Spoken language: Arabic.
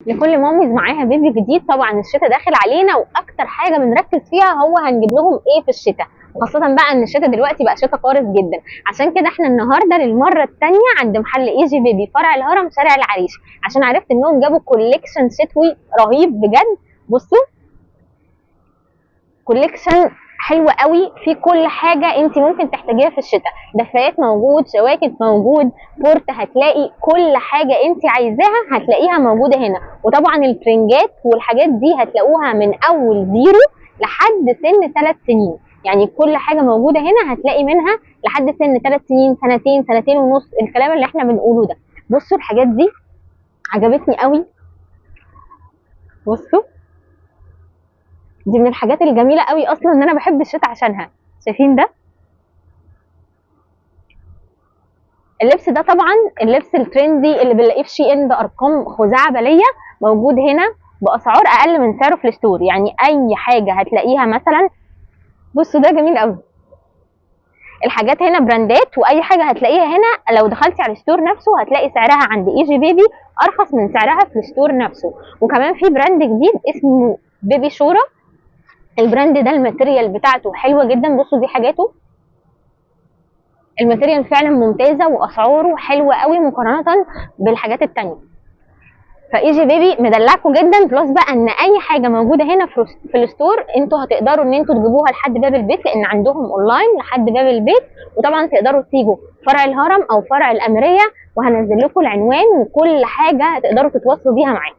لكل ماميز معاها بيبي جديد. طبعا الشتاء داخل علينا، واكتر حاجه بنركز فيها هو هنجيب لهم ايه في الشتاء، خاصه بقى ان الشتاء دلوقتي بقى شتاء قارس جدا. عشان كده احنا النهارده للمره الثانيه عند محل اي جي بيبي فرع الهرم شارع العريش، عشان عرفت انهم جابوا كوليكشن شتوي رهيب بجد. بصوا كوليكشن حلو قوي، في كل حاجه انت ممكن تحتاجيها في الشتاء. دفايات موجود، شواكت موجود، بورت، هتلاقي كل حاجه انت عايزاها هتلاقيها موجوده هنا. وطبعا الترنجات والحاجات دي هتلاقوها من اول زيرو لحد سن 3 سنين، يعني كل حاجه موجوده هنا هتلاقي منها لحد سن 3 سنين، سنتين، سنتين ونص، الكلام اللي احنا بنقوله ده. بصوا الحاجات دي عجبتني قوي. بصوا دي من الحاجات الجميله قوي اصلا ان انا بحب الشتاء عشانها. شايفين ده؟ اللبس ده طبعا اللبس الترندي اللي بنلاقيه في شي ان بارقام خزعبليه، موجود هنا باسعار اقل من سعره في الستور. يعني اي حاجه هتلاقيها مثلا، بصوا ده جميل قوي. الحاجات هنا براندات، واي حاجه هتلاقيها هنا لو دخلتي على الستور نفسه هتلاقي سعرها عند اي جي بيبي ارخص من سعرها في الستور نفسه. وكمان في براند جديد اسمه بيبي شورى، البراند ده الماتيريال بتاعته حلوه جدا. بصوا دي حاجاته، الماتيريال فعلا ممتازه واسعاره حلوه قوي مقارنه بالحاجات التانيه. فاي جي بيبي مدلعكم جدا، بلس بقى ان اي حاجه موجوده هنا في الستور انتوا هتقدروا ان انتوا تجيبوها لحد باب البيت، لان عندهم اونلاين لحد باب البيت. وطبعا تقدروا تيجوا فرع الهرم او فرع الاميريه، وهنزل لكم العنوان وكل حاجه تقدروا تتواصلوا بيها معانا.